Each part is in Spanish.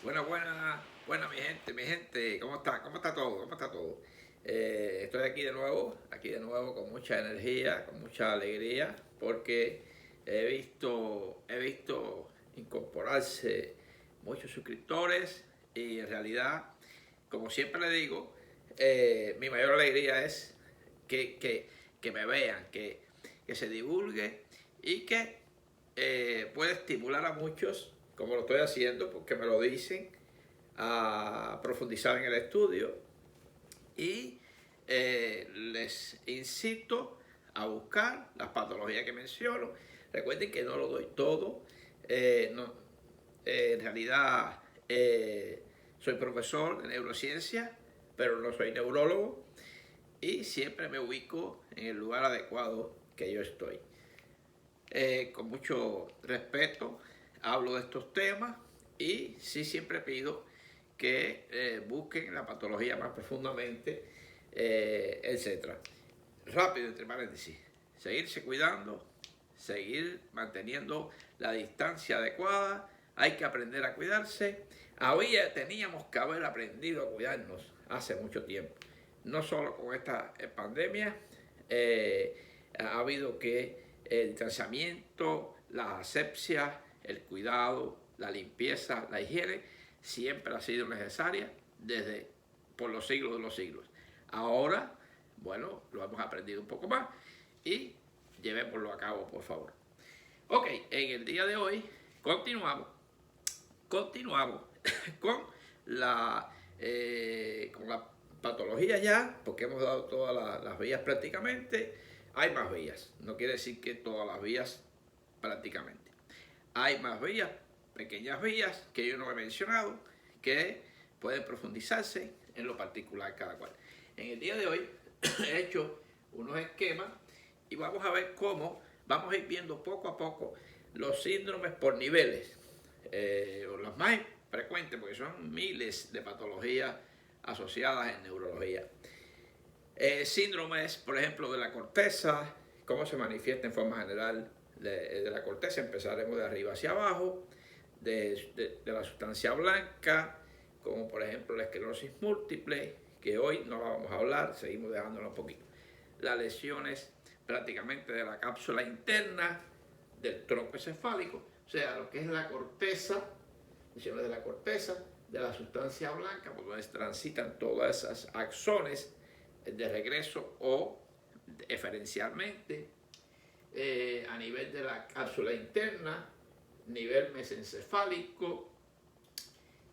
Buena mi gente, ¿cómo está? ¿Cómo está todo? ¿Cómo está todo? Estoy aquí de nuevo con mucha energía, con mucha alegría, porque he visto incorporarse muchos suscriptores y en realidad, como siempre le digo, mi mayor alegría es que, que, que me vean, que se divulgue y que puede estimular a muchos, como lo estoy haciendo, porque me lo dicen, a profundizar en el estudio y les incito a buscar las patologías que menciono. Recuerden que no lo doy todo. No, en realidad soy profesor de neurociencia, pero no soy neurólogo y siempre me ubico en el lugar adecuado que yo estoy. Con mucho respeto hablo de estos temas y sí siempre pido que busquen la patología más profundamente, etc. Rápido, entre paréntesis, seguirse cuidando, seguir manteniendo la distancia adecuada, hay que aprender a cuidarse. Teníamos que haber aprendido a cuidarnos hace mucho tiempo, no solo con esta pandemia, ha habido que el distanciamiento, la asepsia, el cuidado, la limpieza, la higiene, siempre ha sido necesaria desde por los siglos de los siglos. Ahora, bueno, lo hemos aprendido un poco más y llevémoslo a cabo, por favor. Ok, en el día de hoy continuamos con con la patología ya, porque hemos dado todas las vías prácticamente. Hay más vías, no quiere decir que todas las vías prácticamente. Hay más vías, pequeñas vías que yo no he mencionado, que pueden profundizarse en lo particular cada cual. En el día de hoy he hecho unos esquemas y vamos a ver cómo vamos a ir viendo poco a poco los síndromes por niveles, los más frecuentes, porque son miles de patologías asociadas en neurología. Síndromes, por ejemplo, de la corteza, cómo se manifiesta en forma general de la corteza. Empezaremos de arriba hacia abajo, de la sustancia blanca, como por ejemplo la esclerosis múltiple, que hoy no la vamos a hablar, seguimos dejándola un poquito. Las lesiones prácticamente de la cápsula interna, del tronco encefálico, o sea, lo que es la corteza, lesiones de la corteza, de la sustancia blanca, por donde transitan todas esas axones de regreso o eferencialmente, a nivel de la cápsula interna, nivel mesencefálico,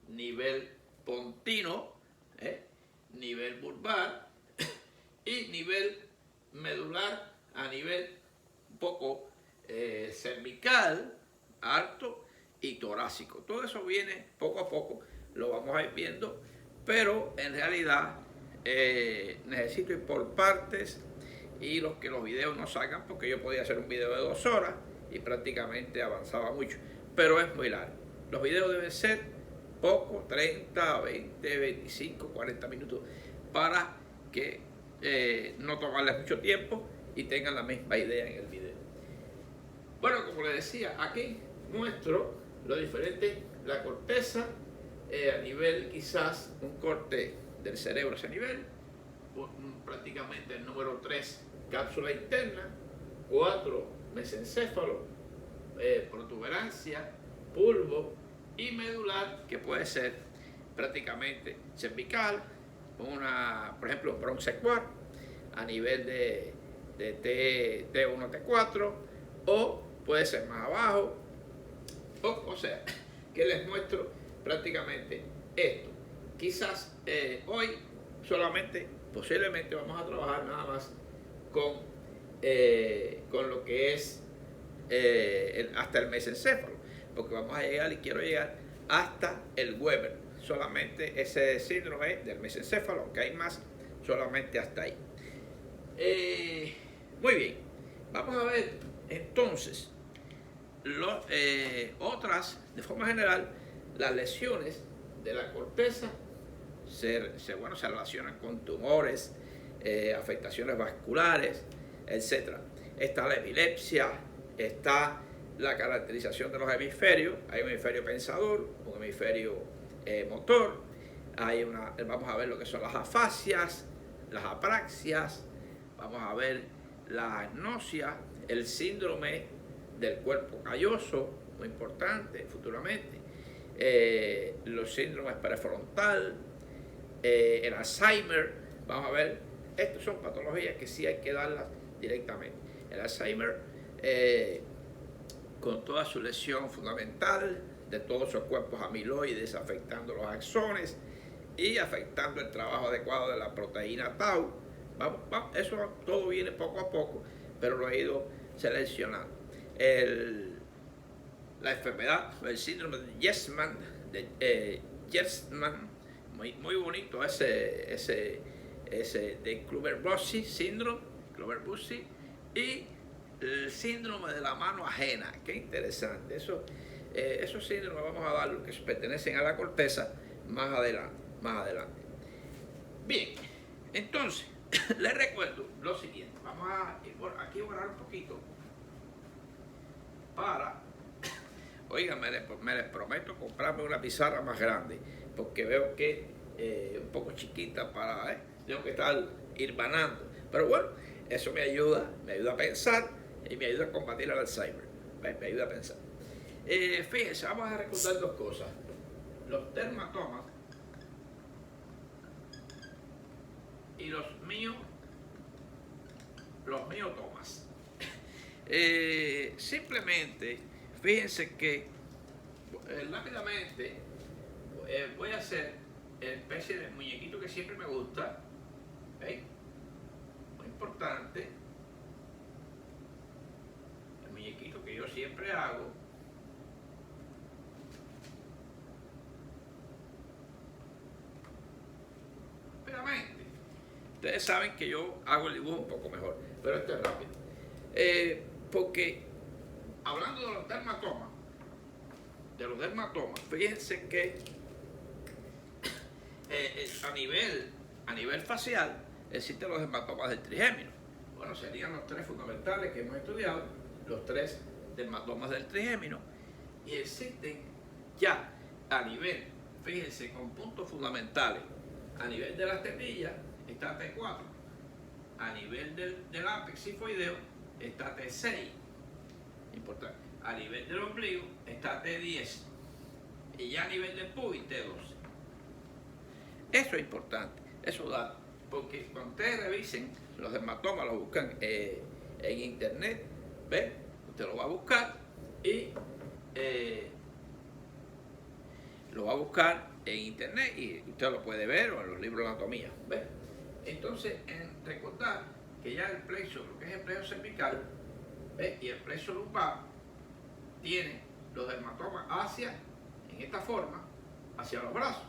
nivel pontino, nivel vulvar y nivel medular a nivel un poco cervical, alto y torácico. Todo eso viene poco a poco, lo vamos a ir viendo, pero en realidad necesito ir por partes y los videos no salgan, porque yo podía hacer un video de 2 horas y prácticamente avanzaba mucho, pero es muy largo. Los videos deben ser poco, 30, 20, 25, 40 minutos, para que no tomarles mucho tiempo y tengan la misma idea en el video. Bueno, como les decía, aquí muestro lo diferente, la corteza, a nivel quizás un corte del cerebro a ese nivel, prácticamente el número 3, cápsula interna, 4, mesencéfalo, protuberancia, bulbo y medular, que puede ser prácticamente cervical, por ejemplo, broncequar a nivel de T1, T4, o puede ser más abajo, o sea, que les muestro prácticamente esto. Quizás hoy solamente, posiblemente vamos a trabajar nada más con lo que es hasta el mesencéfalo, porque vamos a llegar y quiero llegar hasta el Weber, solamente ese síndrome del mesencéfalo, aunque hay más, solamente hasta ahí. Muy bien, vamos a ver entonces otras, de forma general, las lesiones de la corteza se relacionan con tumores, afectaciones vasculares, etc. Está la epilepsia, está la caracterización de los hemisferios. Hay un hemisferio pensador, un hemisferio motor. Vamos a ver lo que son las afasias, las apraxias, vamos a ver la agnosia, el síndrome del cuerpo calloso, muy importante futuramente, los síndromes prefrontal, el Alzheimer. Vamos a ver, estas son patologías que sí hay que darlas directamente. El Alzheimer, con toda su lesión fundamental de todos esos cuerpos amiloides afectando los axones y afectando el trabajo adecuado de la proteína tau. Eso todo viene poco a poco, pero lo he ido seleccionando. La enfermedad, el síndrome de Gerstmann, muy bonito ese de Kluver-Bucy síndrome, Kluver-Bucy, y el síndrome de la mano ajena. Qué interesante. Esos síndromes vamos a darlos que pertenecen a la corteza más adelante. Bien, entonces, les recuerdo lo siguiente. Vamos a ir aquí a orar un poquito para... Oigan, me les prometo comprarme una pizarra más grande, porque veo que un poco chiquita tengo que estar hilvanando. Pero bueno, eso me ayuda a pensar y me ayuda a combatir el Alzheimer. Me ayuda a pensar. Fíjense, vamos a recordar dos cosas. Los dermatomas y los miotomas. Simplemente, fíjense que rápidamente voy a hacer especie de muñequito que siempre me gusta. ¿Veis? Muy importante. El muñequito que yo siempre hago. Rápidamente. Ustedes saben que yo hago el dibujo un poco mejor, pero esto es rápido. Porque hablando de los dermatomas, fíjense que a nivel facial existen los dermatomas del trigémino. Bueno, serían los tres fundamentales que hemos estudiado, los tres dermatomas del trigémino, y existen ya a nivel, fíjense, con puntos fundamentales. A nivel de las tetillas está T4, a nivel del ápex sifoideo está T6, importante. A nivel del ombligo está T10 y ya a nivel del pubis T12. Eso es importante, eso da, porque cuando ustedes revisen los dermatomas, los buscan en internet, ¿ven? Usted lo va a buscar y lo va a buscar en internet y usted lo puede ver o en los libros de anatomía, ¿ven? Entonces, recordar que ya el plexo, lo que es el plexo cervical, ¿ven? Y el plexo lumbar tiene los dermatomas en esta forma, hacia los brazos.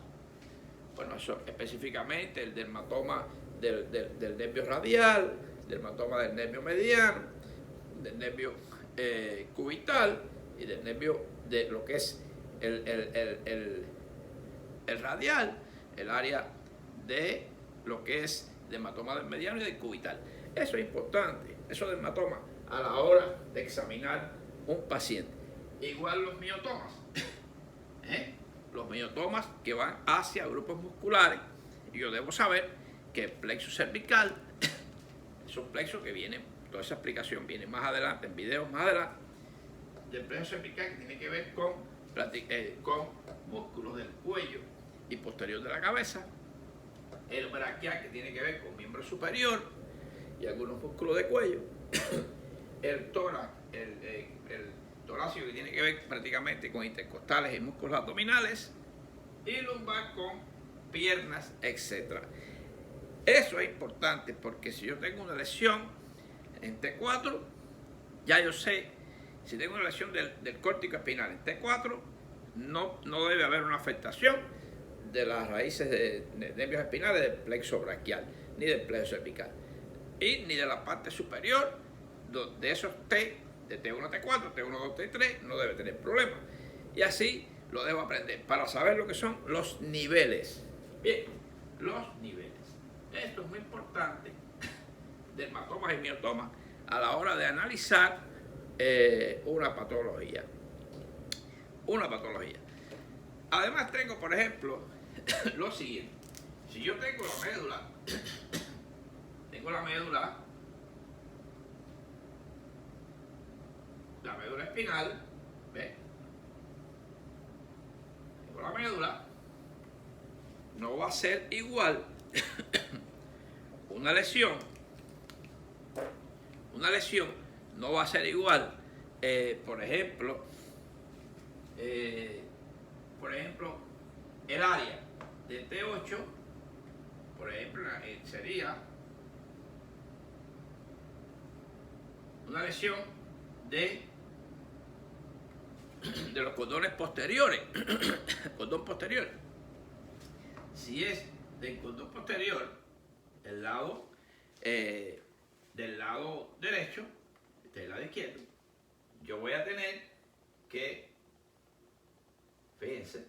Bueno, eso específicamente el dermatoma del nervio radial, dermatoma del nervio mediano, del nervio cubital y del nervio de lo que es el radial, el área de lo que es dermatoma del mediano y del cubital. Eso es importante, esos dermatomas a la hora de examinar un paciente. Igual los miotomas. Los miotomas que van hacia grupos musculares. Y yo debo saber que el plexo cervical, esos plexos que vienen, toda esa explicación viene más adelante, en videos más adelante, del plexo cervical que tiene que ver con músculos del cuello y posterior de la cabeza, el braquial que tiene que ver con miembro superior y algunos músculos de cuello, el tórax, el torácico que tiene que ver prácticamente con intercostales y músculos abdominales, y lumbar con piernas, etc. Eso es importante porque si yo tengo una lesión en T4, ya yo sé, si tengo una lesión del córtico espinal en T4, no debe haber una afectación de las raíces de nervios espinales del plexo braquial, ni del plexo cervical, y ni de la parte superior de esos T, de T1 a T4, T1 a T3, no debe tener problema. Y así lo debo aprender para saber lo que son los niveles. Bien, los niveles. Esto es muy importante, dermatomas y miotomas, a la hora de analizar una patología. Además tengo, por ejemplo, lo siguiente. Si yo tengo la médula, la médula espinal, ¿ves? Tengo la médula, no va a ser igual una lesión no va a ser igual, por ejemplo, el área de T8, por ejemplo, sería una lesión de los cordones posteriores, cordón posterior. Si es del cordón posterior, el lado del lado derecho, del lado izquierdo, yo voy a tener que, fíjense,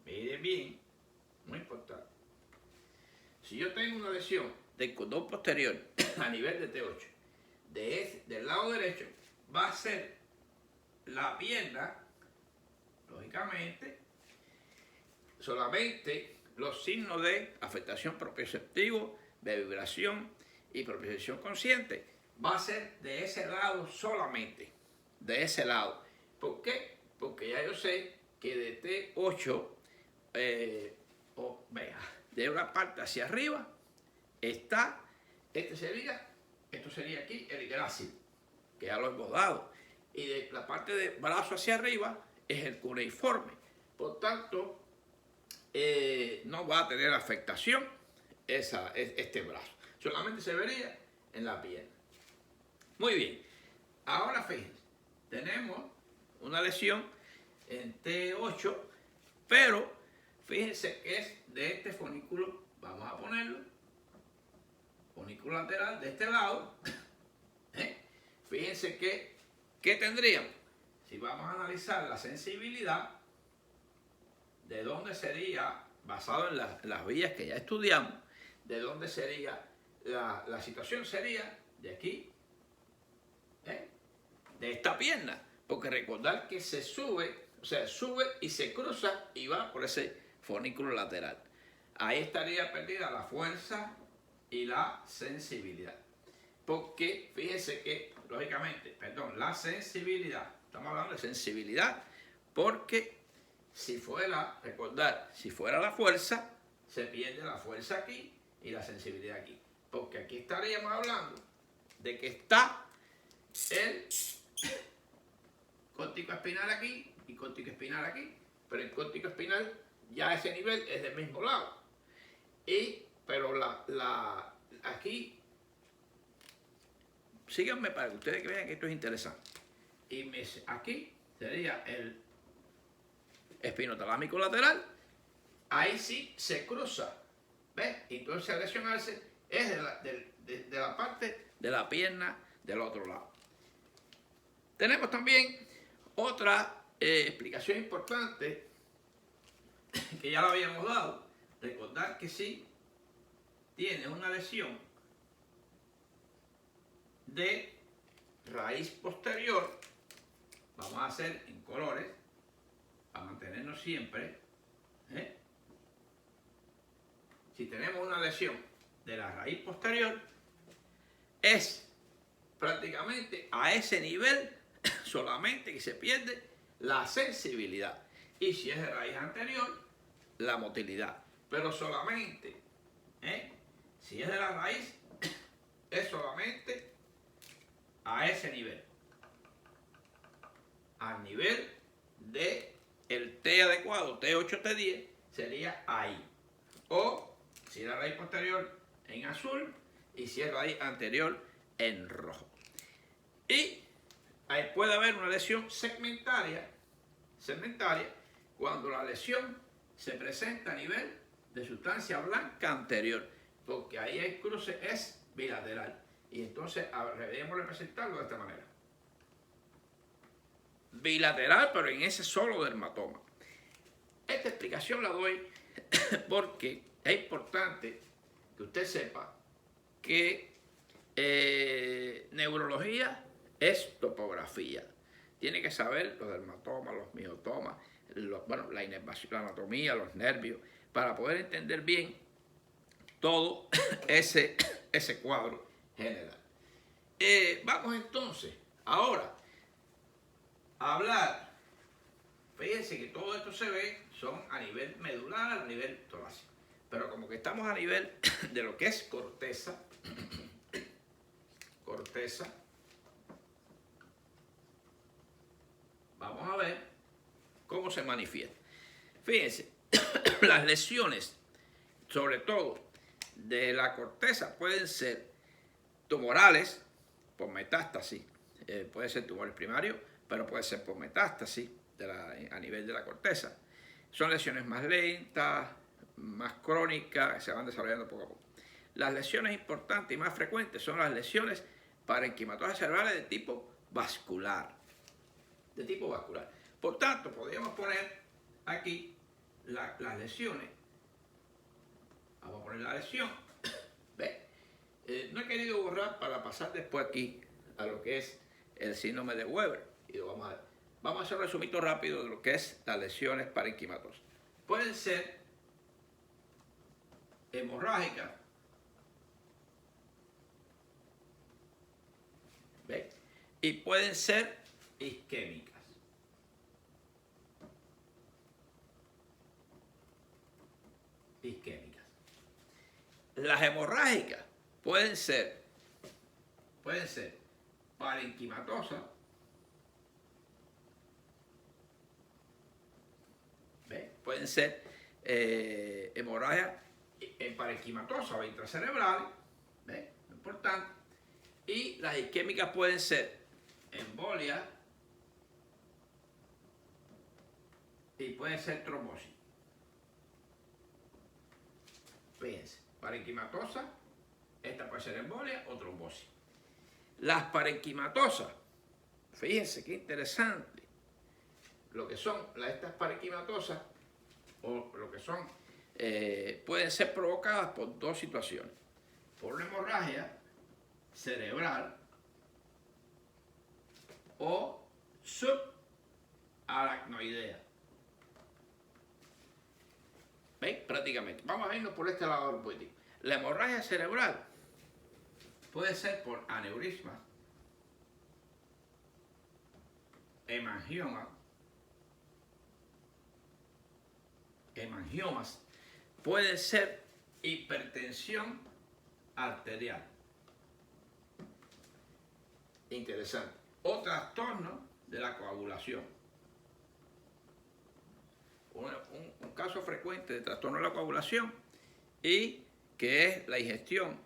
miren bien, muy importante. Si yo tengo una lesión del cordón posterior a nivel de T8, del lado derecho, va a ser la pierna, lógicamente, solamente los signos de afectación proprioceptivo, de vibración y propiocepción consciente, va a ser de ese lado solamente, de ese lado. ¿Por qué? Porque ya yo sé que de T8, de una parte hacia arriba, está, esto sería aquí el grácil, que ya lo hemos dado, y de la parte de brazo hacia arriba es el cuneiforme. Por tanto, no va a tener afectación este brazo, solamente se vería en la pierna. Muy bien, ahora fíjense, tenemos una lesión en T8, pero fíjense que es de este fonículo, vamos a ponerlo, fonículo lateral de este lado. Fíjense que, ¿qué tendríamos? Si vamos a analizar la sensibilidad, de dónde sería, basado en las vías que ya estudiamos, de dónde sería la situación, sería de aquí, de esta pierna, porque recordar que se sube, o sea, sube y se cruza y va por ese fonículo lateral. Ahí estaría perdida la fuerza y la sensibilidad. Porque fíjense que, lógicamente, la sensibilidad, estamos hablando de sensibilidad, porque si fuera, recordar, si fuera la fuerza, se pierde la fuerza aquí y la sensibilidad aquí. Porque aquí estaríamos hablando de que está el córtico espinal aquí y córtico espinal aquí, pero el córtico espinal ya a ese nivel es del mismo lado. Pero aquí, síganme para que ustedes vean que esto es interesante. Y aquí sería el espinotalámico lateral, ahí sí se cruza, ¿ves? Entonces al lesionarse es de la parte de la pierna del otro lado. Tenemos también otra explicación importante que ya la habíamos dado. Recordar que si tiene una lesión de raíz posterior, vamos a hacer en colores para mantenernos siempre, si tenemos una lesión de la raíz posterior, es prácticamente a ese nivel solamente que se pierde la sensibilidad, y si es de raíz anterior, la motilidad, pero solamente si es de la raíz es solamente a ese nivel, al nivel de el T adecuado, T8, T10, sería ahí. O si es la raíz posterior en azul y si es raíz anterior en rojo. Y ahí puede haber una lesión segmentaria cuando la lesión se presenta a nivel de sustancia blanca anterior, porque ahí el cruce es bilateral. Y entonces debemos representarlo de esta manera. Bilateral, pero en ese solo dermatoma. Esta explicación la doy porque es importante que usted sepa que neurología es topografía. tiene que saber los dermatomas, los miotomas, la inervación, la anatomía, los nervios, para poder entender bien todo ese cuadro general. Vamos entonces ahora a hablar. Fíjense que todo esto se ve, son a nivel medular, a nivel torácico. Pero como que estamos a nivel de lo que es corteza, vamos a ver cómo se manifiesta. Fíjense, las lesiones, sobre todo de la corteza, pueden ser tumorales por metástasis. Puede ser tumores primarios, pero puede ser por metástasis a nivel de la corteza. Son lesiones más lentas, más crónicas, que se van desarrollando poco a poco. Las lesiones importantes y más frecuentes son las lesiones parenquimatosas cerebrales de tipo vascular. Por tanto, podríamos poner aquí las lesiones. Vamos a poner la lesión. ¿Ve? No he querido borrar para pasar después aquí a lo que es el síndrome de Weber. Y lo vamos a ver. Vamos a hacer un resumito rápido de lo que es las lesiones parenquimatosas. Pueden ser hemorrágicas, ¿ve? Y pueden ser isquémicas. Las hemorrágicas pueden ser parenquimatosas, ¿ve? Pueden ser hemorragias parenquimatosas o intracerebrales, ¿ve? Importante. Y las isquémicas pueden ser embolias y pueden ser trombosis. Fíjense, parenquimatosa, esta puede ser embolia o trombosis. Las parenquimatosas, fíjense qué interesante, lo que son estas parenquimatosas o lo que son, pueden ser provocadas por dos situaciones. Por una hemorragia cerebral o subaracnoidea. ¿Veis? Prácticamente. Vamos a irnos por este lado del poético. La hemorragia cerebral puede ser por aneurismas, hemangiomas, puede ser hipertensión arterial. Interesante. O trastorno de la coagulación. Un caso frecuente de trastorno de la coagulación y que es la ingestión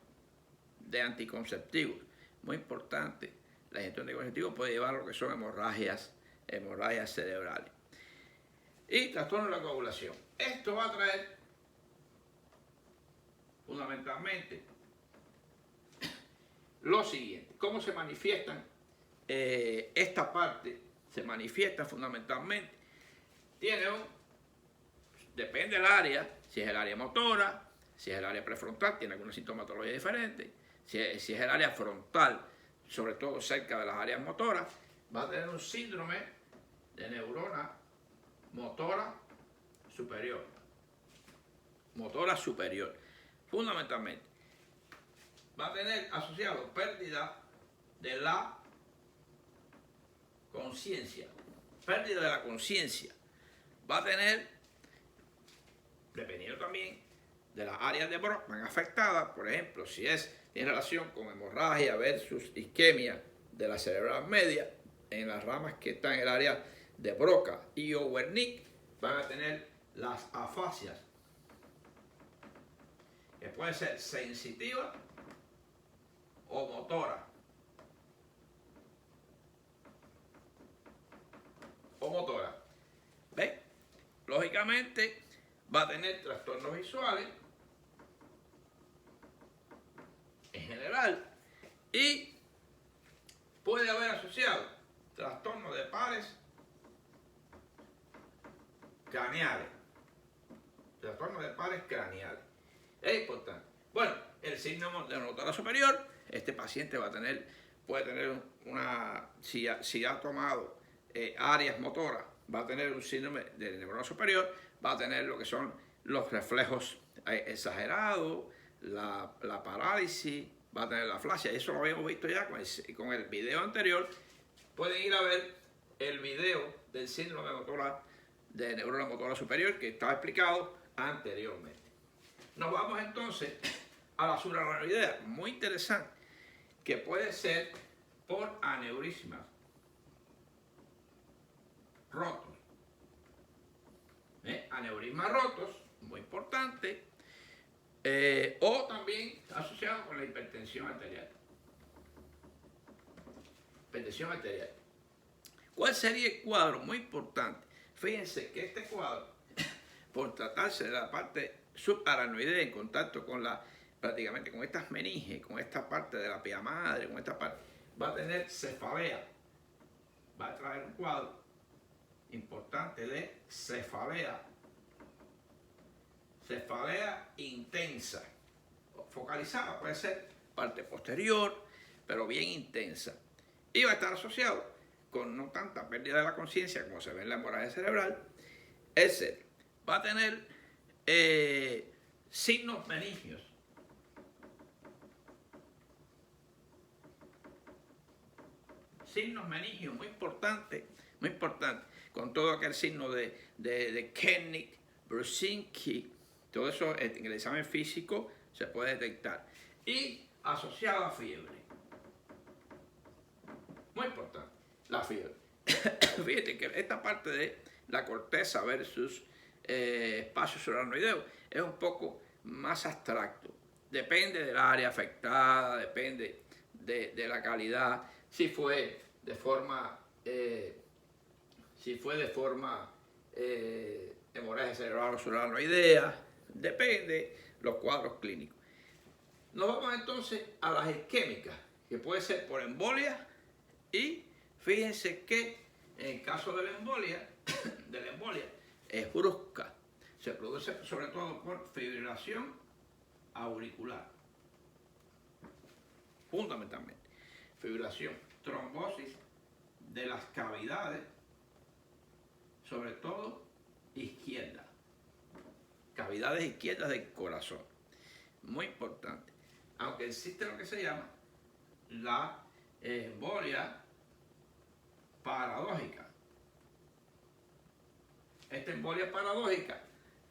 de anticonceptivos. Muy importante, la ingestión de anticonceptivos puede llevar a lo que son hemorragias cerebrales. Y trastorno de la coagulación. Esto va a traer fundamentalmente lo siguiente. ¿Cómo se manifiestan? Esta parte se manifiesta fundamentalmente. Depende del área, si es el área motora, si es el área prefrontal, tiene alguna sintomatología diferente. Si es el área frontal, sobre todo cerca de las áreas motoras, va a tener un síndrome de neurona motora superior. Fundamentalmente, va a tener asociado pérdida de la conciencia. Va a tener, dependiendo también de las áreas de Brockman afectadas, por ejemplo, si tiene relación con hemorragia versus isquemia de la cerebral media, en las ramas que están en el área de Broca y o Wernicke, van a tener las afasias, que puede ser sensitiva o motora. ¿Ves? Lógicamente va a tener trastornos visuales en general y puede haber asociado trastornos de pares craneales. Es importante. Bueno, el síndrome de motora superior, este paciente puede tener si ha tomado áreas motoras, va a tener un síndrome del neurona superior, va a tener lo que son los reflejos exagerados, la parálisis, va a tener la flasia. Eso lo habíamos visto ya con el video anterior. Pueden ir a ver el video del síndrome de neurona motora superior que estaba explicado anteriormente. Nos vamos entonces a la subaracnoidea, muy interesante, que puede ser por aneurismas rotos. Aneurismas rotos, muy importante, o también asociado con la hipertensión arterial. Hipertensión arterial. ¿Cuál sería el cuadro? Muy importante. Fíjense que este cuadro, por tratarse de la parte subaracnoidea en contacto con prácticamente con estas meninges, con esta parte de la pía madre, con esta parte, va a tener cefalea. Va a traer un cuadro importante de cefalea. Cefalea intensa. Focalizada, puede ser parte posterior, pero bien intensa. Y va a estar asociado con no tanta pérdida de la conciencia como se ve en la hemorragia cerebral, etc. Va a tener signos meningios. Signos meningios muy importante, con todo aquel signo de Kernig, Brusinski, todo eso en el examen físico se puede detectar. Y asociado a fiebre. Muy importante, la fiebre. Fíjate que esta parte de la corteza versus espacio subaracnoideo es un poco más abstracto. Depende del área afectada, depende de la calidad, si fue de forma hemorragia cerebral o subaracnoidea, depende los cuadros clínicos. Nos vamos entonces a las isquémicas, que puede ser por embolia, y fíjense que en el caso de la embolia es brusca. Se produce sobre todo por fibrilación auricular. Fundamentalmente. Fibrilación, trombosis de las cavidades, sobre todo izquierda. Cavidades izquierdas del corazón. Muy importante. Aunque existe lo que se llama la embolia paradójica. Esta embolia paradójica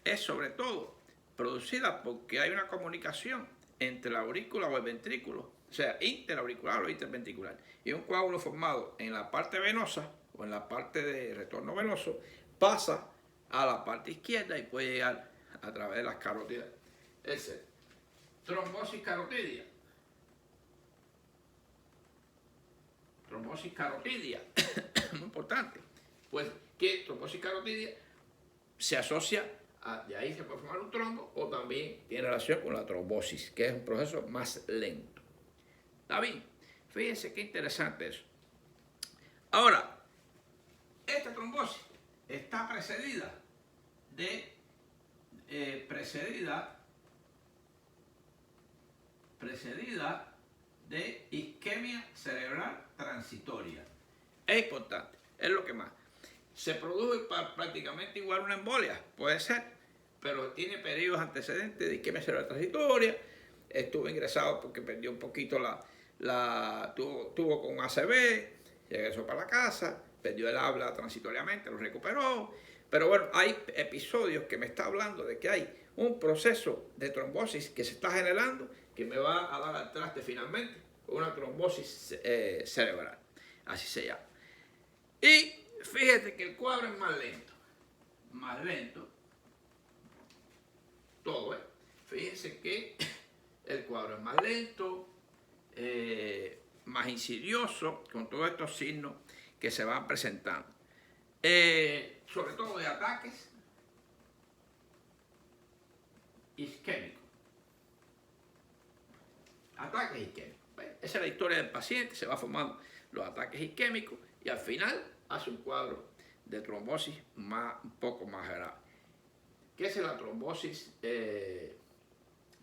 es sobre todo producida porque hay una comunicación entre la aurícula o el ventrículo, o sea, interauricular o interventricular, y un coágulo formado en la parte venosa o en la parte de retorno venoso pasa a la parte izquierda y puede llegar a través de las carótidas, etc. Trombosis carotidia. Trombosis carotidia, muy importante. Pues que trombosis carotidia se asocia de ahí se puede formar un trombo, o también tiene relación con la trombosis, que es un proceso más lento. ¿Está bien? Fíjense qué interesante eso. Ahora, esta trombosis está precedida de isquemia cerebral transitoria. Es importante, es lo que más. Se produce prácticamente igual una embolia, puede ser, pero tiene periodos antecedentes de isquemia cerebral transitoria. Estuvo ingresado porque perdió un poquito tuvo con ACV, regresó para la casa, perdió el habla transitoriamente, lo recuperó. Pero bueno, hay episodios que me está hablando de que hay un proceso de trombosis que se está generando que me va a dar al traste finalmente una trombosis cerebral, así se llama. Y fíjate que el cuadro es más lento, todo, fíjense que el cuadro es más lento, más insidioso, con todos estos signos que se van presentando. Sobre todo de ataques isquémicos. Ataques isquémicos. Esa es la historia del paciente, se va formando los ataques isquémicos y al final hace un cuadro de trombosis un poco más grave. ¿Qué es la trombosis?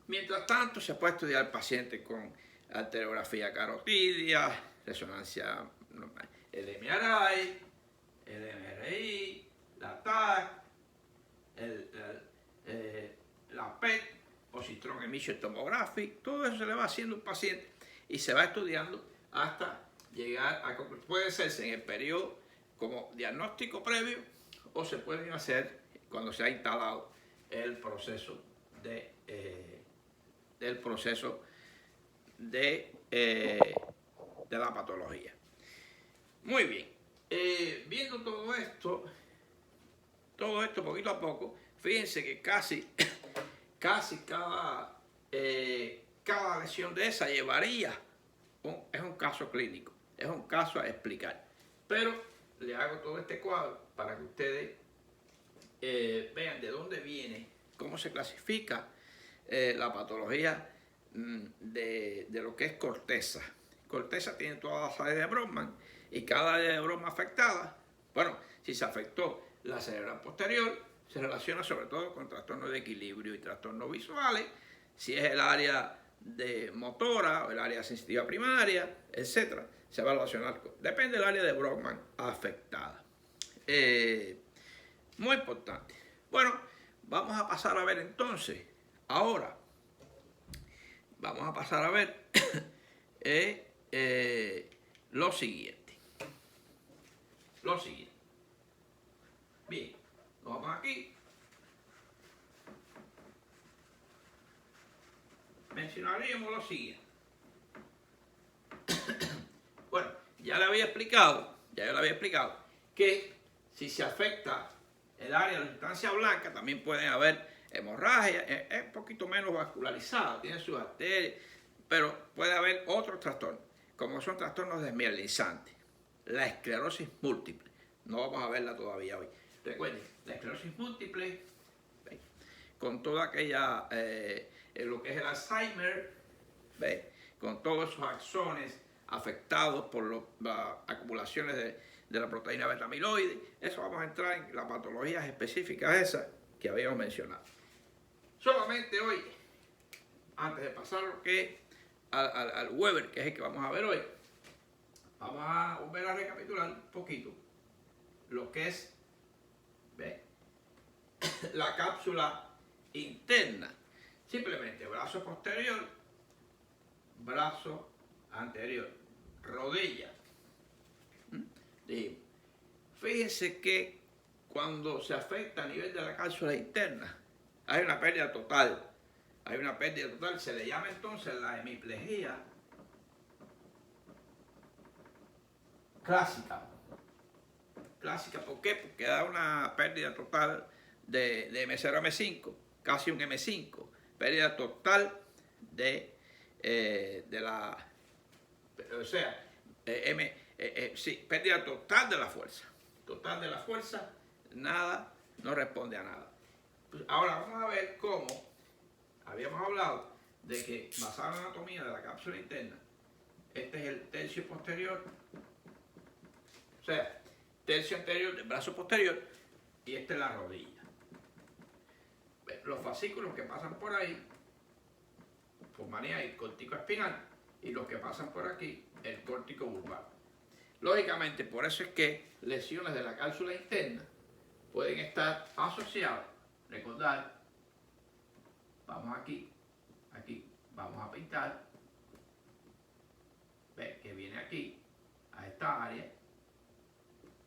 Mientras tanto, se puede estudiar al paciente con arteriografía carotidia, resonancia, el MRI, el MRI, la TAC, la PET, Positron Emission Tomography, todo eso se le va haciendo a un paciente y se va estudiando hasta llegar a... Puede hacerse en el periodo como diagnóstico previo o se pueden hacer cuando se ha instalado el proceso de la patología. Muy bien, viendo todo esto poquito a poco, fíjense que casi cada lesión de esa llevaría, es un caso clínico, es un caso a explicar, pero le hago todo este cuadro para que ustedes vean de dónde viene, cómo se clasifica la patología de lo que es corteza. Corteza tiene todas las áreas de Brodmann y cada área de Brodmann afectada, bueno, si se afectó la cerebral posterior, se relaciona sobre todo con trastornos de equilibrio y trastornos visuales, si es el área de motora o el área sensitiva primaria, etc., se va a relacionar con, depende del área de Brodmann afectada. Muy importante. Bueno, vamos a pasar a ver entonces, ahora, vamos a pasar a ver lo siguiente. Bien, nos vamos aquí. Mencionaríamos lo siguiente. Bueno, ya le había explicado que si se afecta el área de la sustancia blanca, también pueden haber hemorragia, es un poquito menos vascularizado, tiene sus arterias, pero puede haber otros trastornos, como son trastornos desmielinizantes, la esclerosis múltiple, no vamos a verla todavía hoy. Recuerden, la esclerosis múltiple, ¿ve? Con toda aquella, lo que es el Alzheimer, ¿ve? Con todos esos axones afectados por las acumulaciones de la proteína beta-amiloide, eso vamos a entrar en las patologías específicas esas que habíamos mencionado. Solamente hoy, antes de pasar lo que al Weber, que es el que vamos a ver hoy, vamos a volver a recapitular un poquito lo que es, ¿ve? La cápsula interna. Simplemente brazo posterior, brazo anterior, rodilla. Fíjense que cuando se afecta a nivel de la cápsula interna, hay una pérdida total. Se le llama entonces la hemiplegia clásica. ¿Por qué? Porque da una pérdida total de M0 a M5, casi un M5. Pérdida total de la... O sea, sí, pérdida total de la fuerza. Total de la fuerza, nada, no responde a nada. Pues ahora vamos a ver cómo habíamos hablado de que, basado en la anatomía de la cápsula interna, este es el tercio posterior, o sea, tercio anterior del brazo posterior, y esta es la rodilla. Los fascículos que pasan por ahí formarían el córtico espinal, y los que pasan por aquí, el córtico bulbar. Lógicamente, por eso es que lesiones de la cápsula interna pueden estar asociadas. Recordar, vamos aquí, vamos a pintar, ve que viene aquí, a esta área,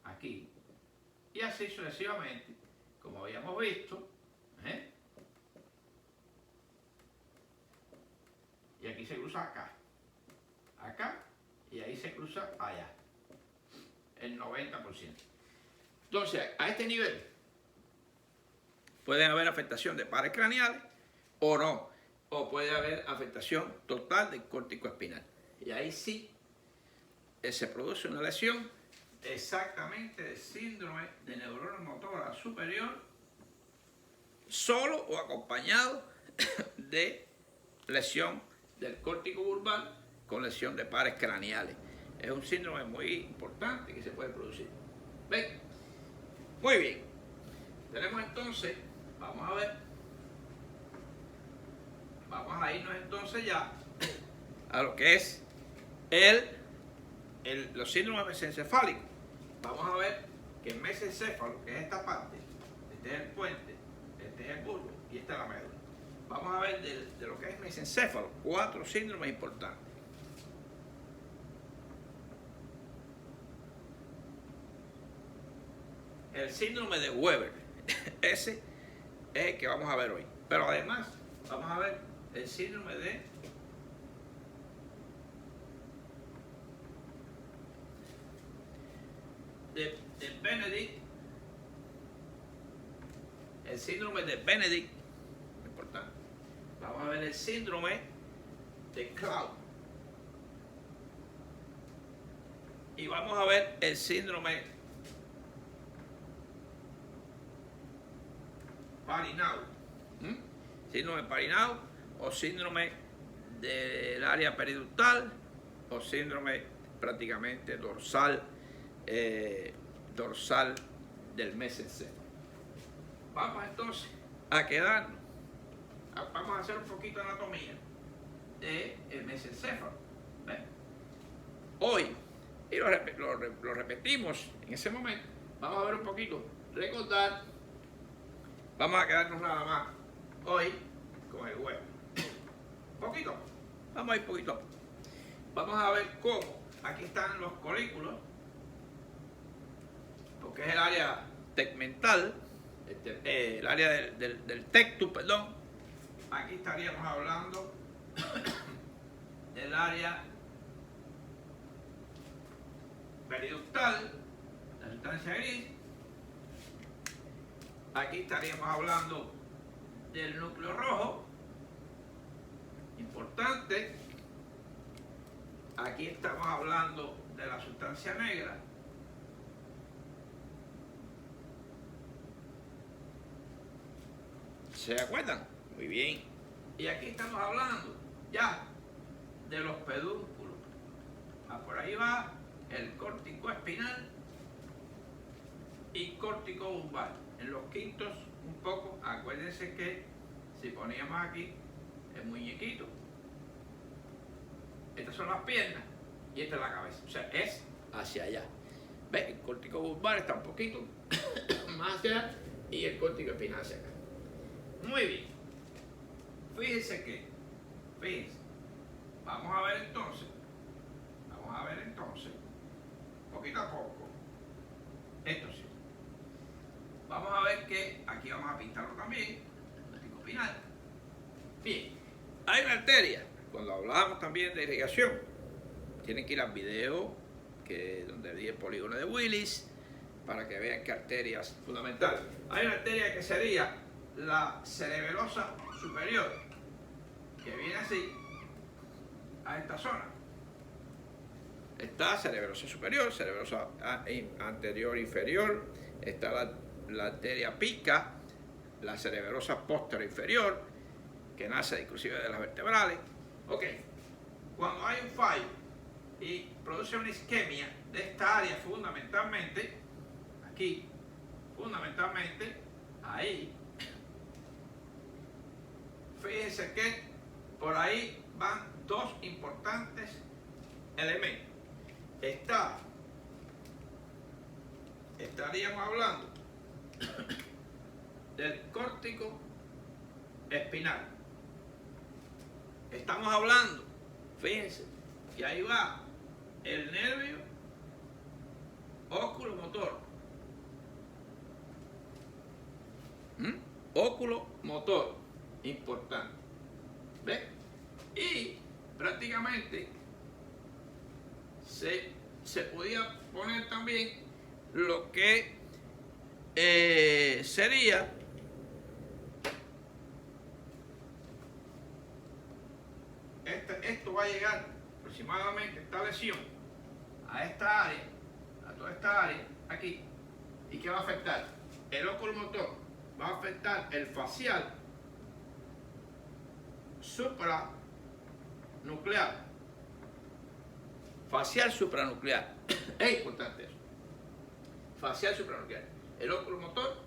aquí, y así sucesivamente, como habíamos visto, y aquí se cruza acá, y ahí se cruza allá, el 90%. Entonces, a este nivel pueden haber afectación de pares craneales o no, o puede haber afectación total del córtico espinal. Y ahí sí se produce una lesión exactamente de síndrome de neurona motora superior, solo o acompañado de lesión del córtico bulbar con lesión de pares craneales. Es un síndrome muy importante que se puede producir. ¿Ven? Muy bien. Tenemos entonces, vamos a ver, vamos a irnos entonces ya a lo que es los síndromes mesencefálicos. Vamos a ver que el mesencéfalo, que es esta parte, este es el puente, este es el bulbo y esta es la médula. Vamos a ver de lo que es mesencéfalo, 4 síndromes importantes. El síndrome de Weber, ese es el que vamos a ver hoy. Pero además, vamos a ver el síndrome de Benedict, el síndrome de Benedict, importante. Vamos a ver el síndrome de Claude. Y vamos a ver el síndrome Parinau. Síndrome Parinau o síndrome del área periductal o síndrome prácticamente dorsal del mesencéfalo. Vamos entonces a quedarnos, vamos a hacer un poquito de anatomía del mesencéfalo. ¿Ven? Hoy, y lo repetimos en ese momento, vamos a ver un poquito, recordar, vamos a quedarnos nada más hoy con el huevo. Poquito, vamos a ir poquito a poco. Vamos a ver cómo, aquí están los colículos, porque es el área tegmental, el área del tectus, perdón. Aquí estaríamos hablando del área periductal, la sustancia gris. Aquí estaríamos hablando del núcleo rojo, importante. Aquí estamos hablando de la sustancia negra. ¿Se acuerdan? Muy bien. Y aquí estamos hablando ya de los pedúnculos. Por ahí va el córtico espinal y córtico lumbar. En los quintos, un poco, acuérdense que si poníamos aquí el muñequito, estas son las piernas y esta es la cabeza. O sea, es hacia allá. ¿Ves? El córtico lumbar está un poquito más hacia allá y el córtico espinal hacia acá. Muy bien. Fíjense, vamos a ver entonces, poquito a poco, esto sí. Vamos a ver que aquí vamos a pintarlo también, el córtico espinal. Bien, hay una arteria, cuando hablábamos también de irrigación, tienen que ir al video donde di el polígono de Willis, para que vean qué arterias fundamentales. Hay una arteria que sería la cerebelosa superior, que viene así a esta zona. Está cerebelosa superior, cerebelosa anterior inferior, está la arteria pica, la cerebelosa posterior inferior, que nace inclusive de las vertebrales. Ok, cuando hay un fallo y produce una isquemia de esta área, fundamentalmente aquí, ahí, fíjense que por ahí van dos importantes elementos. Estaríamos hablando del córtico espinal. Estamos hablando, fíjense, que ahí va el nervio oculomotor. Oculomotor, importante. ¿Ves? Y prácticamente se podía poner también lo que sería esto va a llegar aproximadamente, esta lesión, a esta área, a toda esta área aquí. ¿Y qué va a afectar? El oculomotor va a afectar el facial supranuclear. Facial supranuclear. Es importante eso. Facial supranuclear. El oculomotor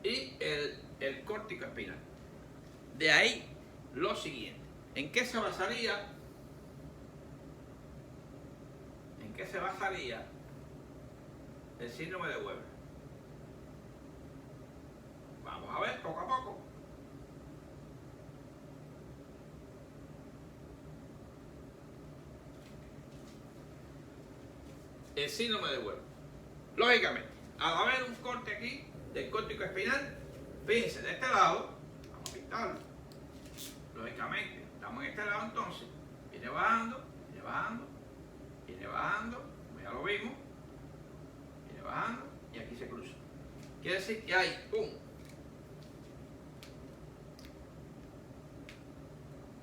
y el córtico espinal. De ahí lo siguiente. ¿En qué se basaría? El síndrome de Weber? Vamos a ver poco a poco. El síndrome de Weber. Lógicamente, al haber un corte aquí del córtico espinal, fíjense, de este lado, vamos a pintarlo. Lógicamente, estamos en este lado entonces, viene bajando, viene bajando, viene bajando, como ya lo vimos, viene bajando y aquí se cruza. Quiere decir que hay un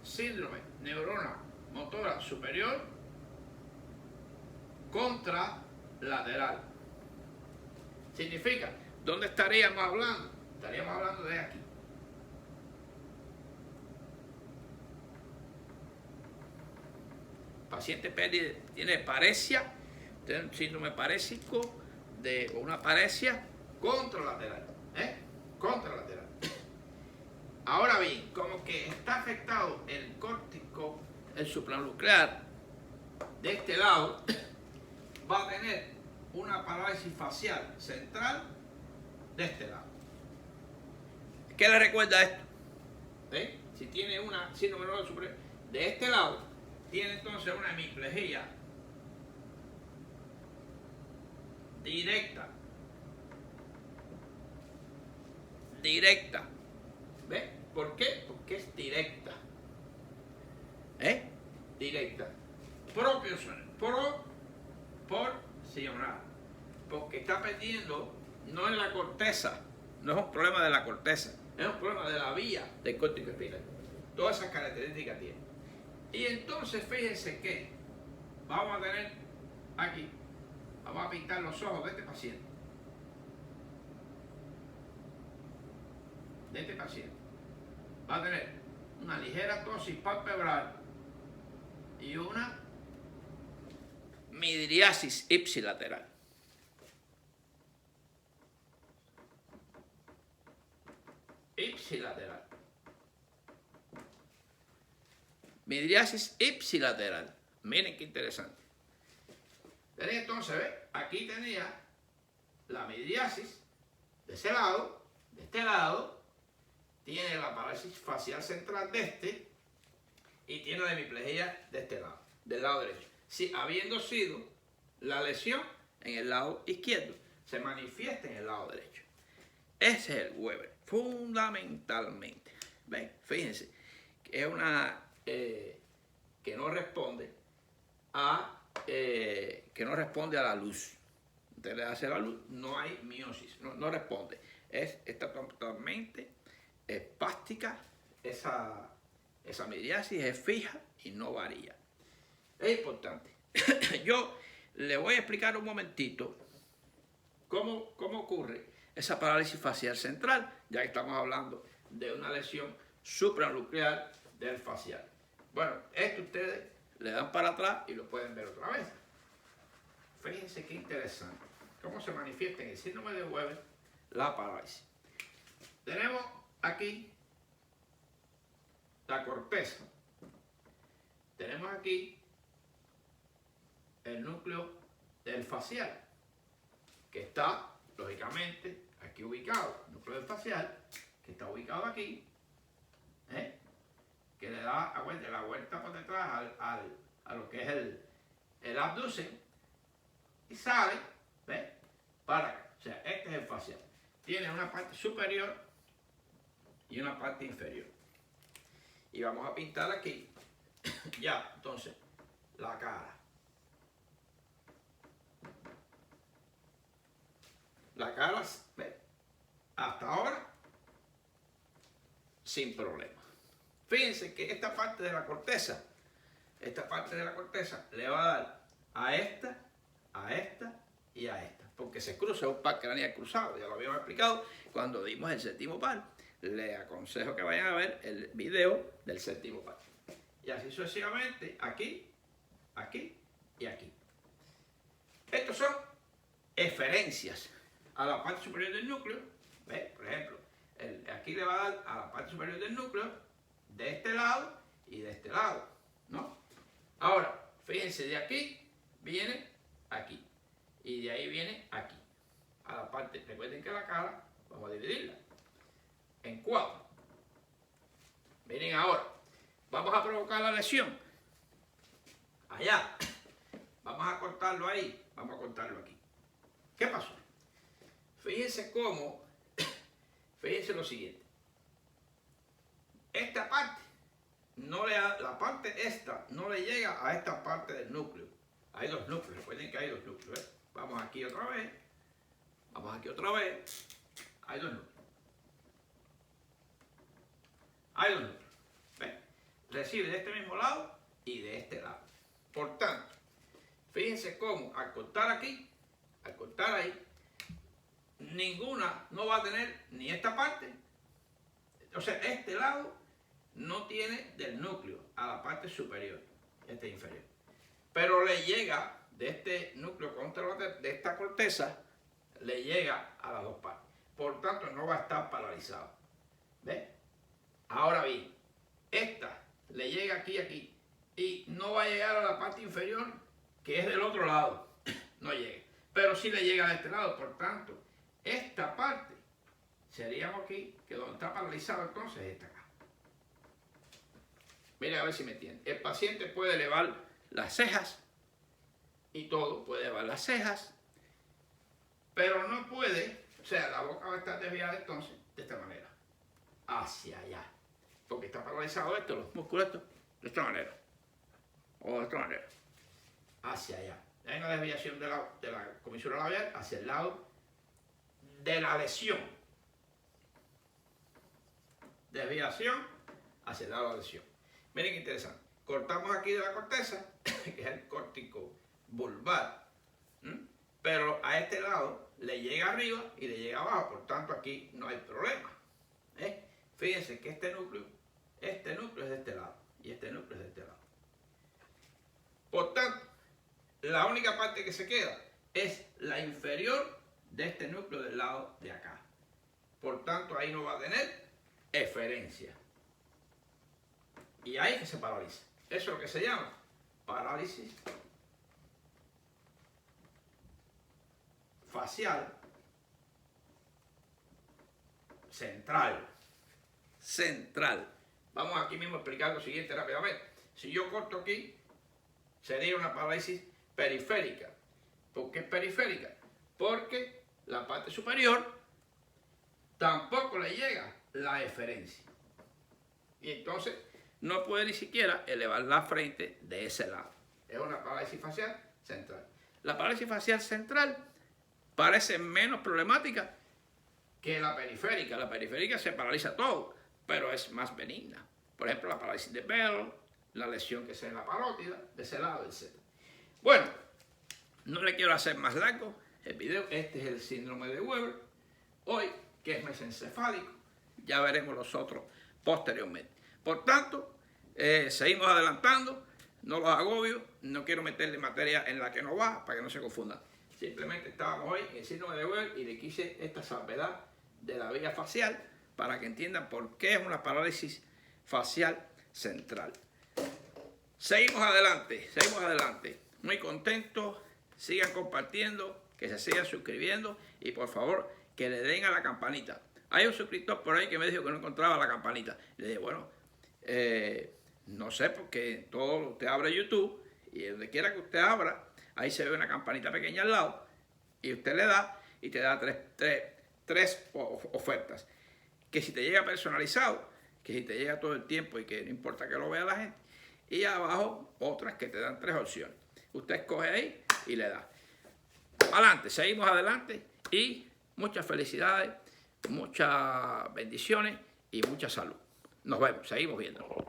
síndrome neurona motora superior contralateral. Significa, ¿dónde estaríamos hablando? Estaríamos hablando de aquí. El paciente tiene paresia, tiene un síndrome parésico o una paresia contralateral. Contralateral. Ahora bien, como que está afectado el córtico, el supranuclear de este lado, va a tener una parálisis facial central de este lado. ¿Qué le recuerda esto? Si tiene una síndrome neuronal superior de este lado, tiene entonces una hemiplegia directa. ¿Ves? ¿Por qué? Porque es directa. Directa. Proporcional. Porque está perdiendo, no en la corteza, no es un problema de la corteza, es un problema de la vía del córtico espinal. Todas esas características tiene. Y entonces fíjense que vamos a tener aquí, vamos a pintar los ojos de este paciente. Va a tener una ligera tosis palpebral y una midriasis ipsilateral. Midriasis ipsilateral. Miren qué interesante. Entonces, ¿ves? Aquí tenía la midriasis de ese lado, de este lado, tiene la parálisis facial central de este y tiene la hemiplegia de este lado, del lado derecho. Si habiendo sido la lesión en el lado izquierdo, se manifiesta en el lado derecho. Ese es el Weber, fundamentalmente. ¿Ven? Fíjense, que es una que no responde a la luz. Usted le hace la luz, no hay miosis, no responde. Está totalmente espástica, esa midriasis es fija y no varía. Es importante. Yo le voy a explicar un momentito cómo ocurre esa parálisis facial central, ya que estamos hablando de una lesión supranuclear del facial. Bueno, esto ustedes le dan para atrás y lo pueden ver otra vez. Fíjense qué interesante. Cómo se manifiesta en el síndrome de Weber la parálisis. Tenemos aquí la corteza. Tenemos aquí el núcleo del facial, que está, lógicamente, aquí ubicado. El núcleo del facial, que está ubicado aquí, que le da la vuelta por detrás a lo que es el abducen, y sale, ¿ves? Para acá. O sea, este es el facial. Tiene una parte superior y una parte inferior. Y vamos a pintar aquí, ya, entonces, la cara. La cara, ¿ves? Hasta ahora, sin problema. Fíjense que esta parte de la corteza le va a dar a esta y a esta, porque se cruza un par craneal cruzado, ya lo habíamos explicado cuando dimos el séptimo par. Les aconsejo que vayan a ver el video del séptimo par. Y así sucesivamente, aquí, aquí y aquí. Estos son eferencias a la parte superior del núcleo. ¿Ves? Por ejemplo, aquí le va a dar a la parte superior del núcleo de este lado y de este lado, ¿no? Ahora, fíjense, de aquí viene aquí y de ahí viene aquí. A la parte, recuerden que la cara vamos a dividirla. en 4. Miren ahora, vamos a provocar la lesión. Allá. Vamos a cortarlo ahí, vamos a cortarlo aquí. ¿Qué pasó? Fíjense cómo, fíjense lo siguiente. Esta parte, la parte esta no le llega a esta parte del núcleo. Hay dos núcleos, recuerden que hay dos núcleos. ¿Eh? Vamos aquí otra vez, hay dos núcleos. Hay dos núcleos. ¿Ven? Recibe de este mismo lado y de este lado. Por tanto, fíjense cómo al cortar aquí, al cortar ahí, ninguna no va a tener ni esta parte. O sea, este lado no tiene del núcleo a la parte superior, este inferior. Pero le llega de este núcleo de esta corteza, le llega a las dos partes. Por tanto, no va a estar paralizado. ¿Ves? Ahora bien, esta le llega aquí y no va a llegar a la parte inferior, que es del otro lado. No llega. Pero sí le llega de este lado. Por tanto, esta parte seríamos aquí, que donde está paralizado entonces es esta acá. Miren a ver si me entienden. El paciente puede elevar las cejas y todo, puede elevar las cejas, pero no puede, o sea, la boca va a estar desviada entonces de esta manera, hacia allá, porque está paralizado esto, los músculos estos, de esta manera, o de esta manera, hacia allá. Hay una desviación de la comisura labial hacia el lado de la lesión. Desviación hacia el lado de la lesión. Miren qué interesante. Cortamos aquí de la corteza, que es el córtico vulvar, pero a este lado le llega arriba y le llega abajo, por tanto aquí no hay problema. Fíjense que este núcleo es de este lado y este núcleo es de este lado. Por tanto, la única parte que se queda es la inferior de este núcleo del lado de acá. Por tanto, ahí no va a tener eferencia. Y ahí es que se paraliza. Eso es lo que se llama parálisis facial central. Central. Vamos aquí mismo a explicar lo siguiente rápidamente. Si yo corto aquí, sería una parálisis periférica. ¿Por qué es periférica? Porque la parte superior tampoco le llega la eferencia. Y entonces no puede ni siquiera elevar la frente de ese lado. Es una parálisis facial central. La parálisis facial central parece menos problemática que la periférica. La periférica se paraliza todo, pero es más benigna. Por ejemplo, la parálisis de Bell, la lesión que sea en la parótida, de ese lado, etc. Bueno, no le quiero hacer más largo el video. Este es el síndrome de Weber. Hoy, que es mesencefálico, ya veremos los otros posteriormente. Por tanto, seguimos adelantando, no los agobio, no quiero meterle materia en la que no va, para que no se confundan. Simplemente estábamos hoy en el síndrome de Weber y le quise esta salvedad de la vía facial para que entiendan por qué es una parálisis facial central. Seguimos adelante. Muy contentos, sigan compartiendo, que se sigan suscribiendo y por favor que le den a la campanita. Hay un suscriptor por ahí que me dijo que no encontraba la campanita. Le dije, bueno, no sé, porque todo usted abre YouTube y donde quiera que usted abra, ahí se ve una campanita pequeña al lado y usted le da y te da tres ofertas. Que si te llega personalizado, que si te llega todo el tiempo y que no importa que lo vea la gente. Y abajo otras que te dan 3 opciones. Usted escoge ahí y le da. Adelante, seguimos adelante y muchas felicidades, muchas bendiciones y mucha salud. Nos vemos, seguimos viendo.